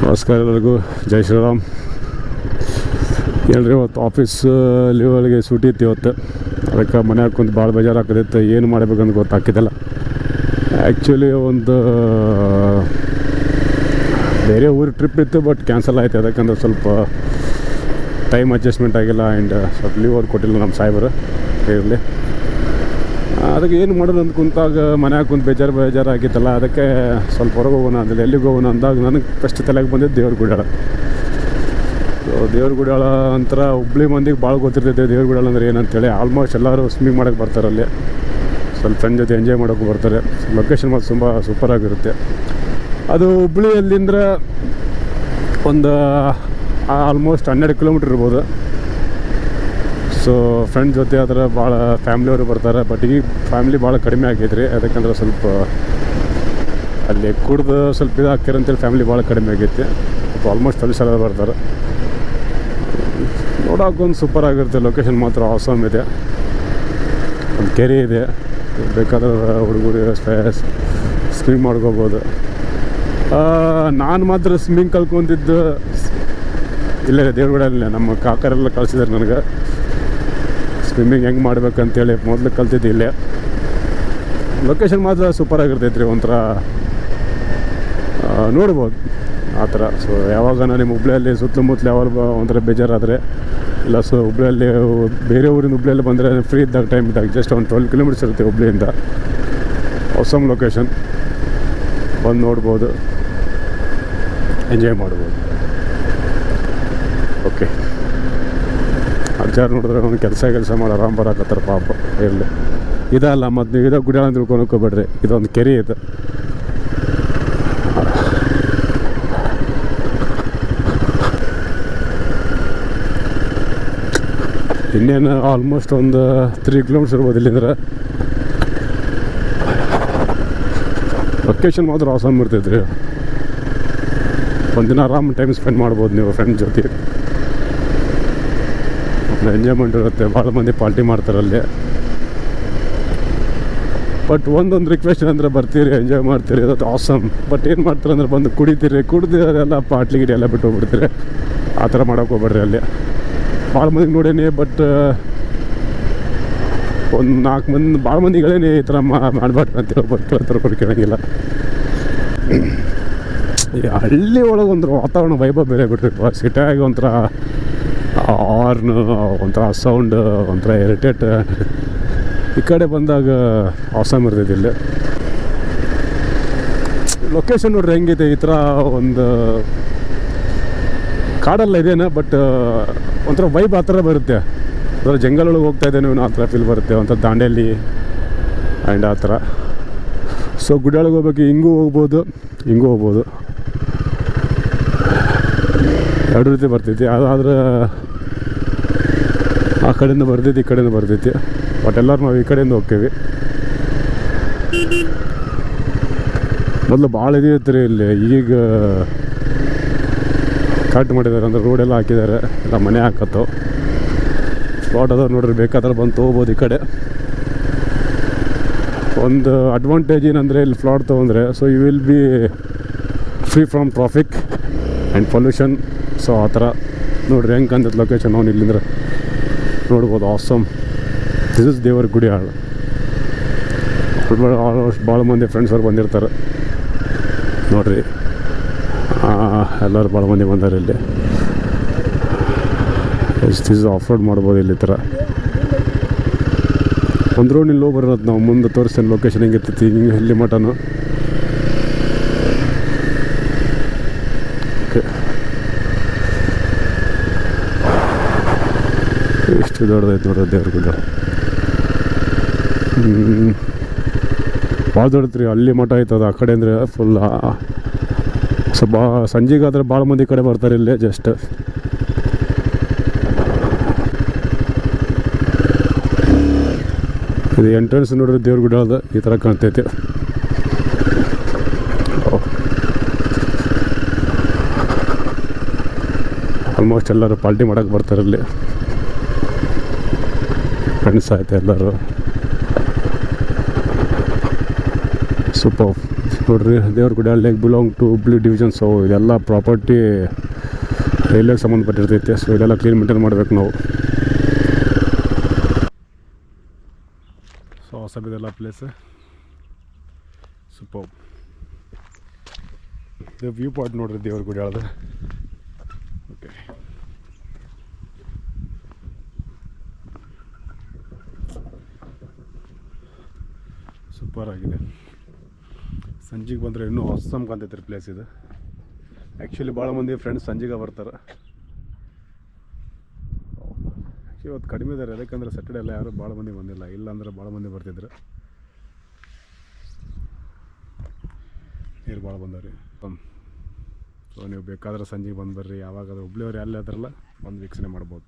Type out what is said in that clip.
ನಮಸ್ಕಾರ ಎಲ್ಲರಿಗೂ, ಜೈ ಶ್ರೀರಾಮ್. ಏನ್ರಿ ಇವತ್ತು ಆಫೀಸ್ ಲೀವಲ್ಲಿಗೆ ಸೂಟಿ ಇತ್ತು ಇವತ್ತು. ಅದಕ್ಕೆ ಮನ್ಯಾಗ ಕುಂತು ಭಾಳ ಬೇಜಾರಾಗ್ತಿತ್ತು. ಏನು ಮಾಡಬೇಕಂತ ಗೊತ್ತಾಗ್ತಿದ್ದಿಲ್ಲ. ಆ್ಯಕ್ಚುಲಿ ಒಂದು ಬೇರೆ ಊರು ಟ್ರಿಪ್ ಇತ್ತು, ಬಟ್ ಕ್ಯಾನ್ಸಲ್ ಆಯಿತು. ಅದಕ್ಕಂದ್ರೆ ಸ್ವಲ್ಪ ಟೈಮ್ ಅಡ್ಜಸ್ಟ್ಮೆಂಟ್ ಆಗಿಲ್ಲ ಆ್ಯಂಡ್ ಸ್ವಲ್ಪ ಲೀವ್ ಅವ್ರು ಕೊಟ್ಟಿಲ್ಲ ನಮ್ಮ ಸಾಹೇಬರು. ಇರಲಿ, ಅದಕ್ಕೆ ಏನು ಮಾಡೋದು ಅಂತ ಕುಂತಾಗ ಮನ್ಯಾಗ ಕುಂತು ಬೇಜಾರಾಗಿತ್ತಲ್ಲ. ಅದಕ್ಕೆ ಸ್ವಲ್ಪ ಹೊರಗೆ ಹೋಗೋಣ ಅಂದರೆ ಎಲ್ಲಿಗೆ ಹೋಗೋಣ ಅಂದಾಗ ನನಗೆ ಫಸ್ಟ್ ತಲೆಗೆ ಬಂದಿದ್ದು ದೇವ್ರ ಗುಡ್ಯಾಳ. ದೇವ್ರ ಗುಡ್ಯಾಳ ಒಂಥರ ಹುಬ್ಳಿ ಮಂದಿಗೆ ಭಾಳ ಗೊತ್ತಿರ್ತೈತೆ ದೇವ್ರ ಗುಡ್ಯಾಳ ಅಂದರೆ ಏನಂತೇಳಿ. ಆಲ್ಮೋಸ್ಟ್ ಎಲ್ಲರೂ ಸ್ವಿಮ್ಮಿಂಗ್ ಮಾಡೋಕ್ಕೆ ಬರ್ತಾರೆ ಅಲ್ಲಿ. ಸ್ವಲ್ಪ ಫ್ರೆಂಡ್ ಜೊತೆ ಎಂಜಾಯ್ ಮಾಡೋಕ್ಕೆ ಬರ್ತಾರೆ. ಲೊಕೇಶನ್ ಮಾತ್ರ ತುಂಬ ಸೂಪರಾಗಿರುತ್ತೆ. ಅದು ಹುಬ್ಳಿಯಲ್ಲಿಂದ ಒಂದು ಆಲ್ಮೋಸ್ಟ್ 12 ಕಿಲೋಮೀಟ್ರ್ ಇರ್ಬೋದು. ಸೊ ಫ್ರೆಂಡ್ ಜೊತೆ ಅದರ ಭಾಳ ಫ್ಯಾಮ್ಲಿಯವರು ಬರ್ತಾರೆ. ಬಟ್ ಈಗ ಫ್ಯಾಮ್ಲಿ ಭಾಳ ಕಡಿಮೆ ಆಗೈತ್ರಿ. ಅದಕ್ಕಂದ್ರೆ ಸ್ವಲ್ಪ ಅಲ್ಲಿ ಕುಡ್ದು ಸ್ವಲ್ಪ ಇದು ಹಾಕ್ಯಾರ ಅಂತೇಳಿ ಫ್ಯಾಮ್ಲಿ ಭಾಳ ಕಡಿಮೆ ಆಗೈತಿ. ಆಲ್ಮೋಸ್ಟ್ ಅಲ್ಲಿ ಸಲ ಬರ್ತಾರೆ. ನೋಡೋಕೊಂದು ಸೂಪರ್ ಆಗಿರುತ್ತೆ. ಲೊಕೇಶನ್ ಮಾತ್ರ ಆಸಮ್ ಇದೆ. ಒಂದು ಕೆರೆ ಇದೆ, ಬೇಕಾದ್ರೆ ಹುಡುಗರು ಸ್ವಿಮ್ಮಿಂಗ್ ಮಾಡ್ಕೋಬೋದು. ನಾನು ಮಾತ್ರ ಸ್ವಿಮ್ಮಿಂಗ್ ಕಲ್ತ್ಕೊಂತಿದ್ದು ಇಲ್ಲೇ ದೇವ್ರಗುಡಲ್ಲೇ. ನಮ್ಮ ಕಾಕರೆಲ್ಲ ಕಳಿಸಿದ್ದಾರೆ ನನಗೆ ಸ್ವಿಮ್ಮಿಂಗ್ ಹೆಂಗೆ ಮಾಡ್ಬೇಕಂತೇಳಿ. ಮೊದಲು ಕಲ್ತಿದ್ದು ಇಲ್ಲೇ. ಲೊಕೇಶನ್ ಮಾತ್ರ ಸೂಪರಾಗಿರ್ತೈತೆ ರೀ. ಒಂಥರ ನೋಡ್ಬೋದು ಆ ಥರ. ಸೊ ಯಾವಾಗ ನಿಮ್ಮ ಹುಬ್ಳಿಯಲ್ಲಿ ಸುತ್ತಮುತ್ತಲು ಯಾವಾಗ ಒಂಥರ ಬೇಜಾರಾದರೆ ಇಲ್ಲ, ಸೊ ಹುಬ್ಳಿಯಲ್ಲಿ ಬೇರೆ ಊರಿಂದ ಹುಬ್ಳಿಯಲ್ಲಿ ಬಂದರೆ ಫ್ರೀ ಇದ್ದಾಗ ಟೈಮ್ ಇದ್ದಾಗ ಜಸ್ಟ್ ಒಂದು 12 ಕಿಲೋಮೀಟರ್ಸ್ ಇರುತ್ತೆ ಹುಬ್ಳಿಯಿಂದ. ಹೊಸಮ್ ಲೊಕೇಶನ್, ಬಂದು ನೋಡ್ಬೋದು, ಎಂಜಾಯ್ ಮಾಡ್ಬೋದು. ಓಕೆ, ಅಜ್ಜಾರು ನೋಡಿದ್ರೆ ಒಂದು ಕೆಲಸ ಮಾಡಿ ಆರಾಮ್ ಬರಾಕತ್ತಾರೆ ಪಾಪ. ಇರಲಿ, ಇದಲ್ಲ ಮತ್ತು ನೀವು ಇದಾಗ ಗುಡ್ಯಾಳ ಅಂತ ತಿಳ್ಕೊಂಡು ಹೋಗ್ಬೇಡ್ರಿ. ಇದೊಂದು ಕೆರೆ ಇದೆ. ಇನ್ನೇನು ಆಲ್ಮೋಸ್ಟ್ ಒಂದು 3 ಕಿಲೋಮೀಟರ್ಸ್ ಇರ್ಬೋದು ಇಲ್ಲಿಂದ್ರೆ. ಲೊಕೇಶನ್ ಮಾತ್ರ ಆಸಮ್ ಇರ್ತೈತೆ ರೀ. ಒಂದಿನ ಆರಾಮ್ ಟೈಮ್ ಸ್ಪೆಂಡ್ ಮಾಡ್ಬೋದು ನೀವು ಫ್ರೆಂಡ್ ಜೊತೆ. ಎಂಜಾಯ್ಮೆಂಟ್ ಇರುತ್ತೆ. ಭಾಳ ಮಂದಿ ಪಾರ್ಟಿ ಮಾಡ್ತಾರಲ್ಲಿ. ಬಟ್ ಒಂದೊಂದು ರಿಕ್ವೆಸ್ಟ್ ಅಂದರೆ ಬರ್ತೀರಿ, ಎಂಜಾಯ್ ಮಾಡ್ತೀರಿ, ಅದು ಆಸಮ್. ಬಟ್ ಏನು ಮಾಡ್ತಾರೆ ಅಂದ್ರೆ ಬಂದು ಕುಡಿತೀರಿ, ಕುಡ್ದು ಪಾಟ್ಲಿ ಗಿಡಿ ಎಲ್ಲ ಬಿಟ್ಟು ಹೋಗ್ಬಿಡ್ತೀರಿ. ಆ ಥರ ಮಾಡೋಕೆ ಹೋಗ್ಬೇಡ್ರಿ ಅಲ್ಲಿ. ಭಾಳ ಮಂದಿಗೆ ನೋಡೇನಿ, ಬಟ್ ಒಂದು 4 ಮಂದಿ ಭಾಳ ಮಂದಿಗಳೇನಿ ಈ ಥರ ಮಾಡಬಾರ್ದು ಅಂತೇಳಿ ಬರ್ತಾರೆ ಕೇಳಂಗಿಲ್ಲ. ಈ ಹಳ್ಳಿ ಒಳಗೆ ಒಂದು ವಾತಾವರಣ ವೈಭವ ಬೇರೆ ಬಿಡ್ರಿ. ಸಿಟಿಯಾಗಿ ಒಂಥರ ಹಾರ್ನ್, ಒಂಥರ ಸೌಂಡ್, ಒಂಥರ ಇರಿಟೇಟ್. ಈ ಕಡೆ ಬಂದಾಗ ಆಸಮ್ ಇರ್ತೈತಿ ಇಲ್ಲಿ. ಲೊಕೇಶನ್ ನೋಡ್ರಿ ಹೆಂಗಿದೆ. ಈ ಥರ ಒಂದು ಕಾಡೆಲ್ಲ ಇದೇನ, ಬಟ್ ಒಂಥರ ವೈಬ್ ಆ ಥರ ಬರುತ್ತೆ. ಒಂಥರ ಜಂಗಲೊಳಗೆ ಹೋಗ್ತಾ ಇದ್ದೇನೆ ಆ ಥರ ಫೀಲ್ ಬರುತ್ತೆ. ಒಂಥರ ದಾಂಡೇಲಿ ಆ್ಯಂಡ್ ಆ ಥರ. ಸೊ ಗುಡ್ಯಾಳಿಗೆ ಹೋಗ್ಬೇಕು, ಹಿಂಗೂ ಹೋಗ್ಬೋದು. ಎರಡು ರೀತಿ ಬರ್ತೈತಿ. ಅದಾದ್ರೆ ಆ ಕಡೆಯಿಂದ ಬರ್ತೈತಿ, ಈ ಕಡೆಯಿಂದ ಬರ್ತೈತಿ. ಬಟ್ ಎಲ್ಲರೂ ನಾವು ಈ ಕಡೆಯಿಂದ ಹೋಗ್ತೀವಿ. ಮೊದಲು ಭಾಳ ಇದಿತ್ತು ರೀ ಇಲ್ಲಿ. ಈಗ ಕಟ್ ಮಾಡಿದ್ದಾರೆ, ಅಂದ್ರೆ ರೋಡೆಲ್ಲ ಹಾಕಿದ್ದಾರೆ, ಎಲ್ಲ ಮನೆ ಹಾಕತ್ತೋ. ಸ್ಪಾಟ್ ಅದ ನೋಡ್ರಿ, ಬೇಕಾದ್ರೆ ಬಂದು ತೊಗೋಬೋದು ಈ ಕಡೆ. ಒಂದು ಅಡ್ವಾಂಟೇಜ್ ಏನಂದರೆ ಇಲ್ಲಿ ಫ್ಲಾಟ್ ತೊಗೊಂಡ್ರೆ, so you will be free from traffic and pollution. So ಆ ಥರ ನೋಡ್ರಿ ಹೆಂಗೆ ಕಂದೈತೆ ಲೊಕೇಶನ್. ಅವ್ನು ಇಲ್ಲಿಂದ್ರೆ ನೋಡ್ಬೋದು. ಆಸಮ್. ದಿಸ್ ಇಸ್ ದೇವರ ಗುಡಿಯಾಳು. ಆಲ್ಮೋಸ್ಟ್ ಭಾಳ ಮಂದಿ ಫ್ರೆಂಡ್ಸ್ ಅವ್ರು ಬಂದಿರ್ತಾರೆ ನೋಡ್ರಿ. ಎಲ್ಲರೂ ಭಾಳ ಮಂದಿ ಬಂದಾರೆ ಇಲ್ಲಿ. ದಿಸ್ ಆಫ್ ರೋಡ್ ಮಾಡ್ಬೋದು ಇಲ್ಲಿ. ಈ ಥರ ಒಂದು ರೋಡ್ ಇಲ್ಲಿ ಹೋಗಿ ಬರೋದು. ನಾವು ಮುಂದೆ ತೋರಿಸ್ತೇನೆ ಲೊಕೇಶನ್ ಹೆಂಗಿರ್ತೈತಿ ಇಲ್ಲಿ ಮಟನು. ಓಕೆ, ಎಷ್ಟು ದೊಡ್ಡದೈತೆ ನೋಡೋದು ದೇವ್ರ ಗುಡ್ಡ. ಭಾಳ ದೊಡ್ಡದ್ರಿ. ಅಲ್ಲಿ ಮಠ ಆಯ್ತದ. ಆ ಕಡೆ ಅಂದರೆ ಫುಲ್ ಸ್ವಲ್ಪ ಸಂಜೆಗಾದ್ರೆ ಭಾಳ ಮಂದಿ ಕಡೆ ಬರ್ತಾರೆ ಇಲ್ಲಿ. ಜಸ್ಟ್ ಇದು ಎಂಟ್ರೆನ್ಸ್ ನೋಡ್ರಿ ದೇವ್ರ ಗುಡ್ಡ ಅದ. ಈ ಥರ ಕಾಣ್ತೈತಿ. ಆಲ್ಮೋಸ್ಟ್ ಎಲ್ಲರೂ ಪಾರ್ಟಿ ಮಾಡೋಕ್ಕೆ ಬರ್ತಾರೆ ಇಲ್ಲಿ. ಫ್ರೆಂಡ್ಸ್ ಆಯ್ತು ಎಲ್ಲರೂ. ಸೂಪರ್. ನೋಡ್ರಿ Devragudi lake belong to Hubli division. So ಇದೆಲ್ಲ ಪ್ರಾಪರ್ಟಿ ರೈಲ್ವೆಗೆ ಸಂಬಂಧಪಟ್ಟಿರ್ತೈತೆ. ಸೊ ಇದೆಲ್ಲ ಕ್ಲೀನ್ ಮೇಂಟೈನ್ ಮಾಡಬೇಕು ನಾವು. ಸೊ ಹೊಸಬಿದೆಲ್ಲ ಪ್ಲೇಸ್ ಸೂಪರ್. ಇದು ವ್ಯೂ ಪಾಯಿಂಟ್ ನೋಡ್ರಿ ದೇವ್ರಗುಡಿ ಅದು. ಓಕೆ, ಸೂಪರ್ ಆಗಿದೆ. ಸಂಜೆಗೆ ಬಂದರೆ ಇನ್ನೂ ಹೊಸಮ್ ಕಾಣ್ತೈತೆ ರೀ ಪ್ಲೇಸ್ ಇದು. ಆ್ಯಕ್ಚುಲಿ ಭಾಳ ಮಂದಿ ಫ್ರೆಂಡ್ಸ್ ಸಂಜೆಗೆ ಬರ್ತಾರೆ. ಇವತ್ತು ಕಡಿಮೆ ಇದ್ದಾರೆ, ಯಾಕಂದರೆ ಸ್ಯಾಟರ್ಡೆ ಎಲ್ಲ ಯಾರು ಭಾಳ ಮಂದಿ ಬಂದಿಲ್ಲ. ಇಲ್ಲಾಂದ್ರೆ ಭಾಳ ಮಂದಿ ಬರ್ತಿದ್ರು. ನೀರು ಭಾಳ ಬಂದವ್ರಿ. ಸೊ ನೀವು ಬೇಕಾದ್ರೆ ಸಂಜೆಗೆ ಬಂದು ಬರ್ರಿ. ಯಾವಾಗಾದ್ರೂ ಹುಬ್ಳಿಯವ್ರು ಎಲ್ಲ ಇದ್ರಲ್ಲ ಬಂದು ವೀಕ್ಷಣೆ ಮಾಡ್ಬೋದು.